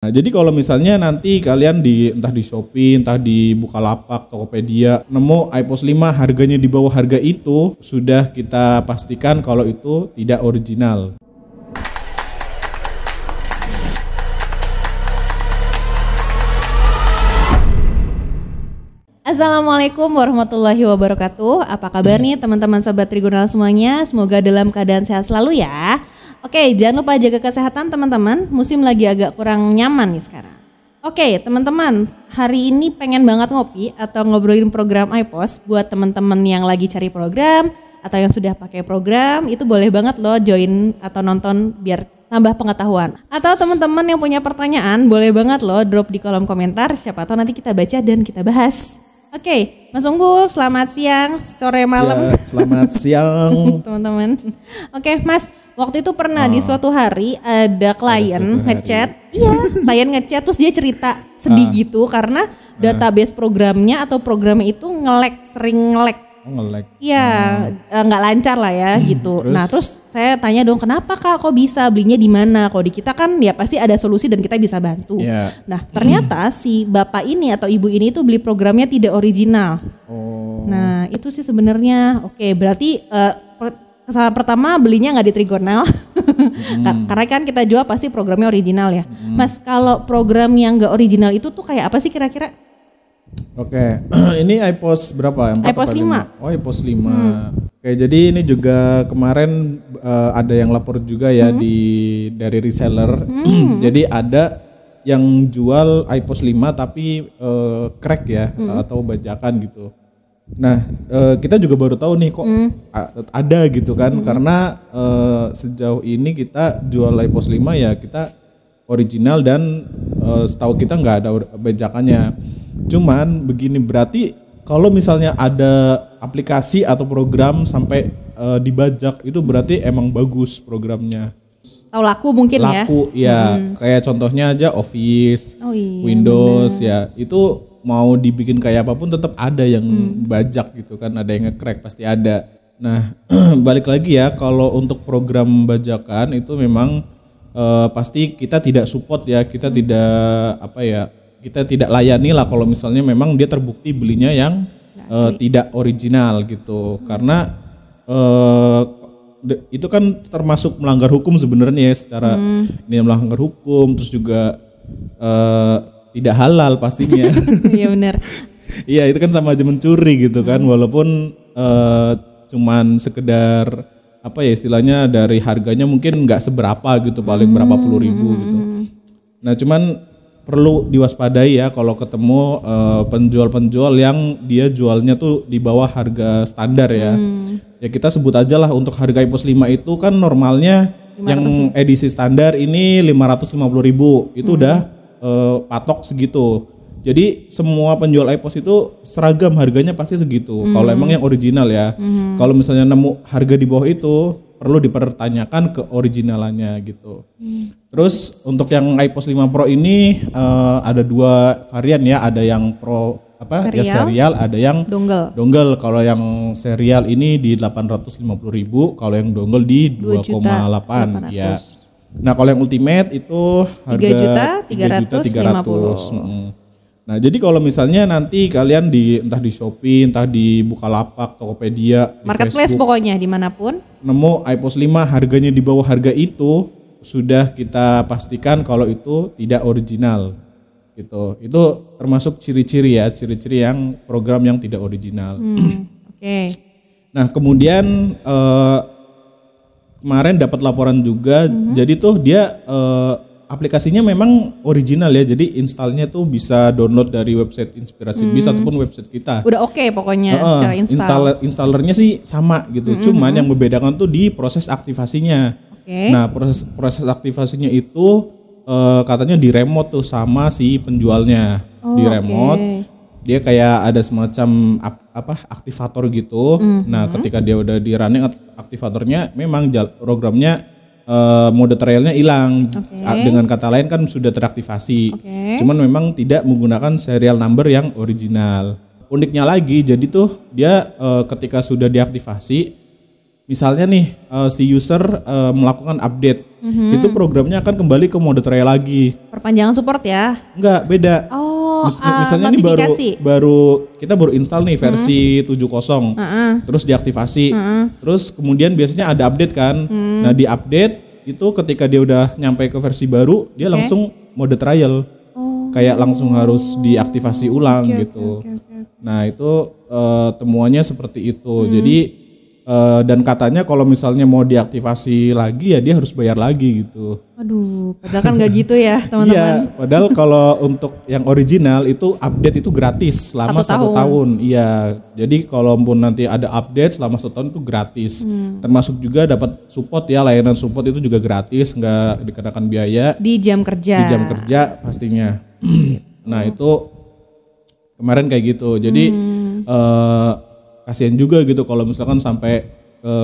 Nah, jadi kalau misalnya nanti kalian entah di Shopee, entah di Bukalapak, Tokopedia, nemu iPos 5 harganya di bawah harga itu, sudah kita pastikan kalau itu tidak original. Assalamualaikum warahmatullahi wabarakatuh. Apa kabar nih teman-teman sahabat Trigurnal semuanya? Semoga dalam keadaan sehat selalu ya. Oke, jangan lupa jaga kesehatan teman-teman. Musim lagi agak kurang nyaman nih sekarang. Oke, teman-teman, hari ini pengen banget ngopi atau ngobrolin program iPos buat teman-teman yang lagi cari program atau yang sudah pakai program, itu boleh banget loh join atau nonton biar nambah pengetahuan. Atau teman-teman yang punya pertanyaan, boleh banget loh drop di kolom komentar, siapa tahu nanti kita baca dan kita bahas. Oke, Mas Unggul, selamat siang, sore, malam. Ya, selamat siang teman-teman. Oke, Mas, waktu itu pernah di suatu hari ada klien ngechat, klien ngechat terus dia cerita sedih gitu karena database programnya atau programnya itu sering nge-lag. Iya, nggak lancar lah ya gitu. Terus saya tanya dong, kenapa Kak, kok bisa, belinya di mana? Kalau di kita kan ya pasti ada solusi dan kita bisa bantu. Yeah. Nah ternyata si bapak ini atau ibu ini tuh beli programnya tidak original. Nah itu sih sebenarnya berarti kesalahan pertama belinya nggak di Trigurnal. Karena kan kita jual pasti programnya original ya. Mas, kalau program yang nggak original itu tuh kayak apa sih kira-kira? Oke, ini iPos berapa? iPos 5. Oh, iPos 5. Oke, jadi ini juga kemarin ada yang lapor juga ya dari reseller. Jadi ada yang jual iPos 5 tapi crack ya atau bajakan gitu. Nah, kita juga baru tahu nih kok ada gitu kan, karena sejauh ini kita jual iPos 5 ya kita original dan setahu kita nggak ada bajakannya. Cuman begini, berarti kalau misalnya ada aplikasi atau program sampai dibajak, itu berarti emang bagus programnya. Tahu laku mungkin ya? Laku ya, kayak contohnya aja Office, Windows ya, itu mau dibikin kayak apapun tetap ada yang bajak gitu kan, ada yang nge-crack pasti ada. Nah balik lagi ya, kalau untuk program bajakan itu memang pasti kita tidak support ya, kita kita tidak layani lah kalau misalnya memang dia terbukti belinya yang tidak original gitu, karena itu kan termasuk melanggar hukum sebenarnya ya, secara ini melanggar hukum, terus juga tidak halal pastinya. Iya benar. Iya, itu kan sama aja mencuri gitu kan, walaupun cuman sekedar istilahnya dari harganya mungkin nggak seberapa gitu, paling berapa puluh ribu gitu. Nah cuman perlu diwaspadai ya kalau ketemu penjual-penjual yang dia jualnya tuh di bawah harga standar ya. Ya kita sebut aja lah, untuk harga iPos 5 itu kan normalnya 500. Yang edisi standar ini 550.000, itu udah patok segitu. Jadi semua penjual iPos itu seragam harganya pasti segitu. Kalau emang yang original ya. Kalau misalnya nemu harga di bawah itu, perlu dipertanyakan ke originalannya gitu. Terus untuk yang iPos 5 Pro ini ada dua varian ya, ada yang Pro ya serial, ada yang dongle. Kalau yang serial ini di 850.000, kalau yang dongle di 2,8 ya. Nah kalau yang Ultimate itu harga 3.350.000. Nah jadi kalau misalnya nanti kalian entah di Shopee, entah di Bukalapak, Tokopedia, marketplace pokoknya dimanapun, nemu iPos 5 harganya di bawah harga itu, sudah kita pastikan kalau itu tidak original gitu. Itu termasuk ciri-ciri yang program yang tidak original. Nah kemudian kemarin dapat laporan juga, jadi tuh dia aplikasinya memang original ya, jadi installnya tuh bisa download dari website Inspirasi Biz ataupun website kita. Udah pokoknya secara installernya sih sama gitu, cuman yang membedakan tuh di proses aktivasinya. Nah proses aktivasinya itu katanya di remote tuh sama si penjualnya, di remote. Dia kayak ada semacam aktivator gitu. Nah ketika dia udah di running aktivatornya, memang programnya mode trialnya hilang. Dengan kata lain kan sudah teraktivasi. Cuman memang tidak menggunakan serial number yang original. Uniknya lagi, jadi tuh dia ketika sudah diaktifasi, misalnya nih si user melakukan update itu programnya akan kembali ke mode trial lagi. Perpanjangan support ya? Enggak, beda. Oh, misalnya ini kita baru install nih versi 7.0. Terus diaktifasi. Terus kemudian biasanya ada update kan. Nah, di update itu ketika dia udah nyampe ke versi baru, dia langsung mode trial. Kayak langsung harus diaktifasi ulang gitu. Nah, itu temuannya seperti itu. Jadi dan katanya kalau misalnya mau diaktifasi lagi ya dia harus bayar lagi gitu. Aduh, padahal kan nggak gitu ya teman-teman. Iya, padahal kalau untuk yang original itu update itu gratis selama 1 tahun. Iya, jadi kalaupun nanti ada update selama 1 tahun itu gratis. Termasuk juga dapat support ya, layanan support itu juga gratis, nggak dikenakan biaya. Di jam kerja. Di jam kerja pastinya. Nah itu kemarin kayak gitu. Jadi kasihan juga gitu kalau misalkan sampai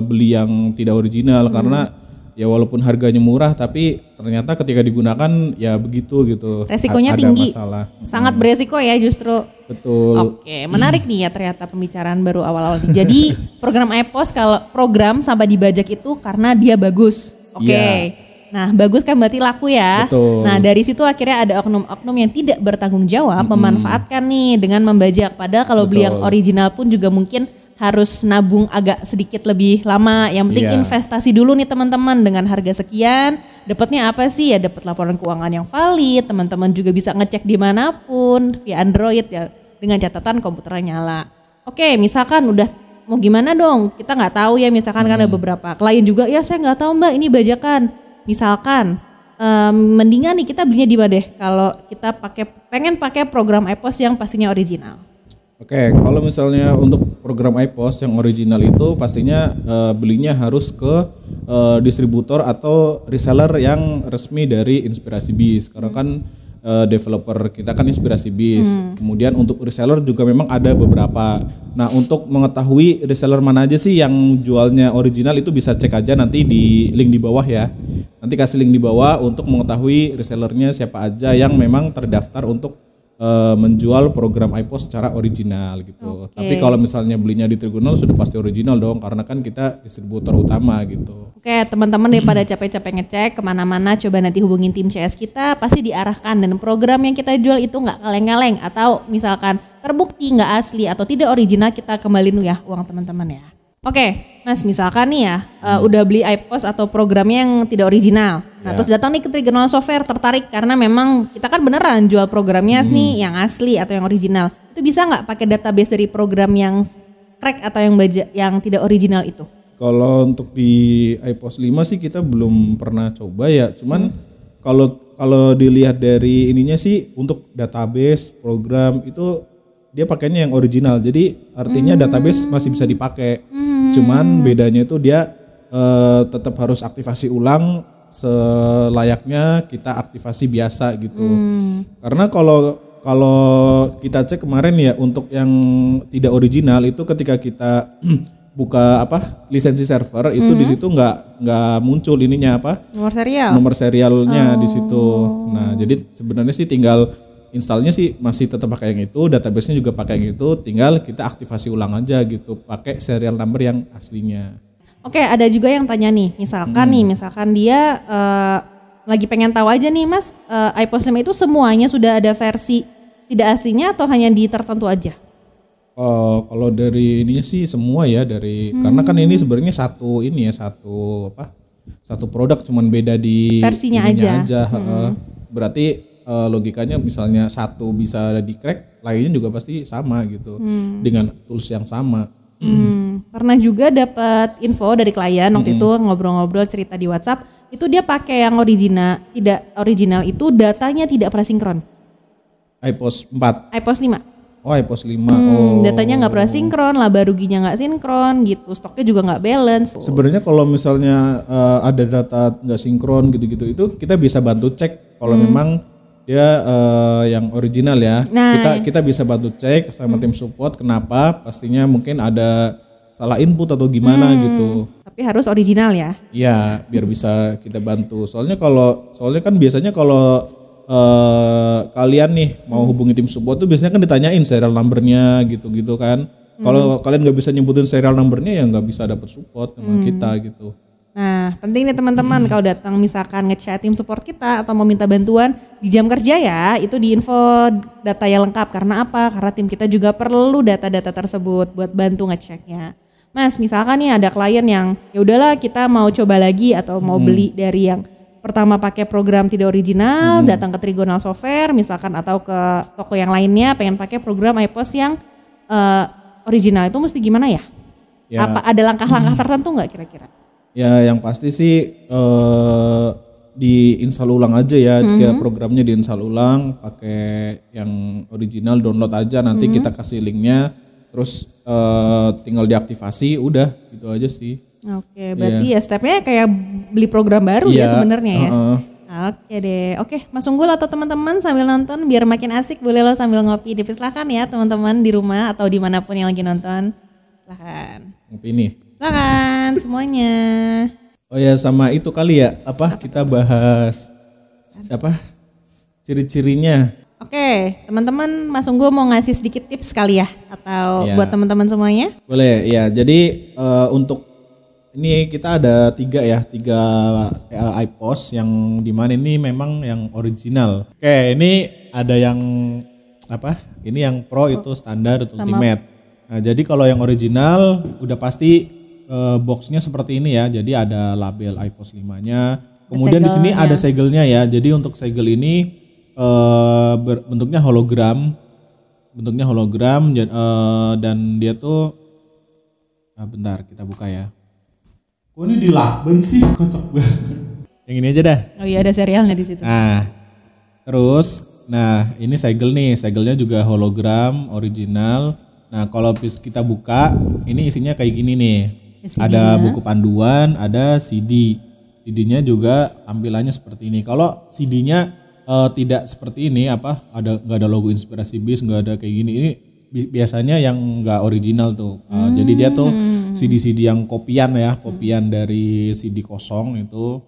beli yang tidak original karena ya walaupun harganya murah tapi ternyata ketika digunakan ya begitu gitu. Resikonya ada tinggi. Masalah. Sangat beresiko ya justru. Betul. Oke, menarik nih ya ternyata pembicaraan baru awal-awal. Jadi program iPos kalau program sampai dibajak itu karena dia bagus. Oke. Nah, bagus kan berarti laku ya. Betul. Nah, dari situ akhirnya ada oknum-oknum yang tidak bertanggung jawab memanfaatkan nih dengan membajak. Padahal kalau beli yang original pun juga mungkin harus nabung agak sedikit lebih lama. Yang penting investasi dulu nih teman-teman dengan harga sekian. Dapatnya apa sih? Ya dapat laporan keuangan yang valid. Teman-teman juga bisa ngecek dimanapun via Android ya dengan catatan komputernya nyala. Oke, misalkan udah mau gimana dong? Kita nggak tahu ya. Misalkan kan ada beberapa klien juga ya saya nggak tahu Mbak ini bajakan. Misalkan mendingan nih kita belinya di mana deh kalau kita pengen pakai program iPos yang pastinya original. Oke, kalau misalnya untuk program iPos yang original itu pastinya belinya harus ke distributor atau reseller yang resmi dari Inspirasi Biz. Karena kan developer kita kan Inspirasi Biz. Kemudian untuk reseller juga memang ada beberapa. Nah, untuk mengetahui reseller mana aja sih yang jualnya original itu bisa cek aja nanti di link di bawah ya. Nanti kasih link di bawah untuk mengetahui resellernya siapa aja yang memang terdaftar untuk menjual program iPos secara original gitu. Tapi kalau misalnya belinya di Tribunal sudah pasti original dong karena kan kita distributor utama gitu. Oke, teman-teman daripada capek-capek ngecek kemana-mana coba nanti hubungin tim CS kita pasti diarahkan dan program yang kita jual itu nggak kaleng-kaleng atau misalkan terbukti nggak asli atau tidak original kita kembaliin ya uang teman-teman ya. Oke, Mas misalkan nih ya udah beli iPos atau programnya yang tidak original. Nah terus datang nih ke Trigger Software tertarik karena memang kita kan beneran jual programnya nih yang asli atau yang original. Itu bisa nggak pakai database dari program yang crack atau yang tidak original itu? Kalau untuk di iPos 5 sih kita belum pernah coba ya. Cuman kalau dilihat dari ininya sih untuk database program itu dia pakainya yang original. Jadi artinya database masih bisa dipakai. Cuman bedanya itu dia tetap harus aktivasi ulang selayaknya kita aktivasi biasa gitu. Karena kalau kita cek kemarin ya untuk yang tidak original itu ketika kita buka lisensi server itu di situ nggak muncul ininya nomor serialnya di situ. Nah, jadi sebenarnya sih tinggal installnya sih masih tetap pakai yang itu, database-nya juga pakai yang itu, tinggal kita aktivasi ulang aja gitu, pakai serial number yang aslinya. Oke, ada juga yang tanya nih, misalkan dia lagi pengen tahu aja nih Mas, iPos 5 itu semuanya sudah ada versi tidak aslinya atau hanya di tertentu aja? Kalau dari ininya sih semua ya karena kan ini sebenarnya satu produk cuman beda di versinya aja. Berarti logikanya misalnya satu bisa di crack, lainnya juga pasti sama gitu dengan tools yang sama. Pernah juga dapat info dari klien waktu itu ngobrol-ngobrol cerita di WhatsApp, itu dia pakai yang tidak original itu datanya tidak pernah sinkron. iPos 4. iPos 5. Oh, iPos 5. Datanya nggak pernah sinkron, laba ruginya nggak sinkron gitu, stoknya juga nggak balance. Sebenarnya kalau misalnya ada data nggak sinkron gitu-gitu itu kita bisa bantu cek kalau memang dia yang original ya. Nah, kita bisa bantu cek sama tim support kenapa, pastinya mungkin ada salah input atau gimana gitu. Tapi harus original ya? Iya, biar bisa kita bantu. Soalnya kan biasanya kalau kalian nih mau hubungi tim support tuh biasanya kan ditanyain serial numbernya gitu-gitu kan. Kalau kalian nggak bisa nyebutin serial numbernya ya nggak bisa dapat support sama kita gitu. Nah, penting nih teman-teman kalau datang misalkan ngechat tim support kita atau mau minta bantuan di jam kerja ya, itu diinfo data yang lengkap. Karena apa? Karena tim kita juga perlu data-data tersebut buat bantu ngeceknya. Mas, misalkan nih ada klien yang ya udahlah kita mau coba lagi atau mau beli dari yang pertama pakai program tidak original, datang ke Trigonal Software misalkan atau ke toko yang lainnya pengen pakai program iPOS yang original, itu mesti gimana ya? Apa ada langkah-langkah tertentu nggak kira-kira? Ya yang pasti sih diinstal ulang aja ya, kayak programnya diinstal ulang, pakai yang original, download aja, nanti kita kasih linknya, terus tinggal diaktifasi, udah gitu aja sih. Oke, berarti ya stepnya kayak beli program baru ya sebenarnya ya. Oke deh, oke Mas Unggul atau teman-teman sambil nonton biar makin asik boleh lo sambil ngopi, dipersilakan ya teman-teman di rumah atau dimanapun yang lagi nonton, silakan. Ngopi nih. Silakan semuanya. Oh ya sama itu kali ya, kita bahas ciri-cirinya. Oke, teman-teman Mas Unggul mau ngasih sedikit tips kali ya atau buat teman-teman semuanya? Boleh ya. Jadi untuk ini kita ada tiga iPOS yang dimana ini memang yang original. Oke, ini ada yang Ini yang Pro itu standar itu Ultimate. Nah, jadi kalau yang original udah pasti boxnya seperti ini ya. Jadi ada label iPOS 5-nya. Kemudian di sini ada segelnya ya. Jadi untuk segel ini bentuknya hologram. Dan dia tuh bentar kita buka ya. Kok ini dilakben sih, kocok banget. Yang ini aja dah. Oh iya ada serialnya di situ. Nah, terus ini segel nih. Segelnya juga hologram original. Nah, kalau kita buka, ini isinya kayak gini nih. Ada buku panduan, ada CD. CD-nya juga tampilannya seperti ini. Kalau CD-nya tidak seperti ini, nggak ada logo Inspirasi Biz, nggak ada kayak gini. Ini biasanya yang nggak original tuh. Jadi dia tuh CD-CD yang kopian dari CD kosong itu.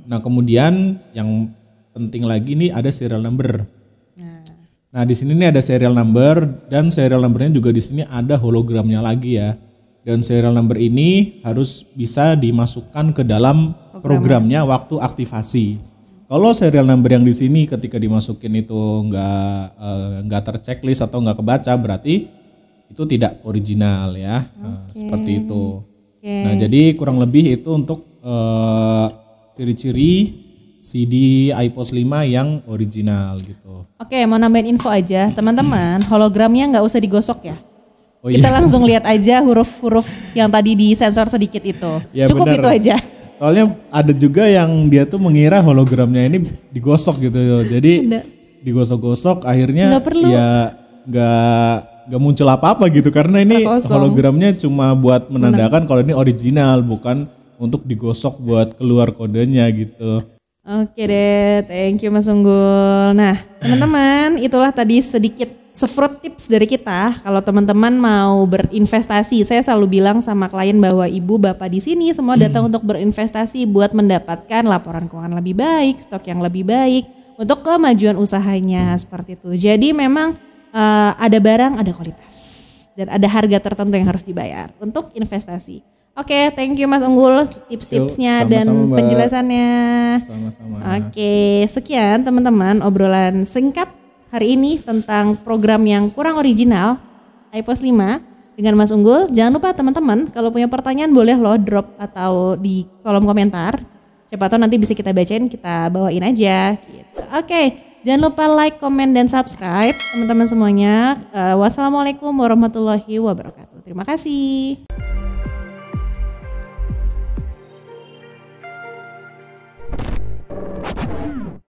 Nah kemudian yang penting lagi nih ada serial number. Nah di sini nih ada serial number dan serial numbernya juga di sini ada hologramnya lagi ya. Dan serial number ini harus bisa dimasukkan ke dalam programnya waktu aktivasi. Kalau serial number yang di sini ketika dimasukin itu nggak terchecklist atau nggak kebaca, berarti itu tidak original ya. Seperti itu. Nah jadi kurang lebih itu untuk ciri-ciri CD iPOS 5 yang original gitu. Oke, mau nambahin info aja teman-teman, hologramnya nggak usah digosok ya. Oh, kita langsung lihat aja huruf-huruf yang tadi disensor sedikit itu. Ya, cukup bener. Itu aja. Soalnya ada juga yang dia tuh mengira hologramnya ini digosok gitu. Jadi digosok-gosok akhirnya ya nggak muncul apa-apa gitu karena ini hologramnya cuma buat menandakan kalau ini original, bukan untuk digosok buat keluar kodenya gitu. Oke deh, thank you Mas Unggul. Nah teman-teman, itulah tadi sedikit sefruit tips dari kita. Kalau teman-teman mau berinvestasi, saya selalu bilang sama klien bahwa ibu bapak di sini semua datang untuk berinvestasi buat mendapatkan laporan keuangan lebih baik, stok yang lebih baik untuk kemajuan usahanya seperti itu. Jadi memang ada barang, ada kualitas dan ada harga tertentu yang harus dibayar untuk investasi. Oke, thank you Mas Unggul tips-tipsnya dan penjelasannya. Sama-sama. Oke, sekian teman-teman obrolan singkat hari ini tentang program yang kurang original iPOS 5 dengan Mas Unggul. Jangan lupa teman-teman kalau punya pertanyaan boleh lo drop atau di kolom komentar. Siapa tahu nanti bisa kita bacain, kita bawain aja gitu. Oke, jangan lupa like, comment, dan subscribe teman-teman semuanya. Wassalamualaikum warahmatullahi wabarakatuh. Terima kasih.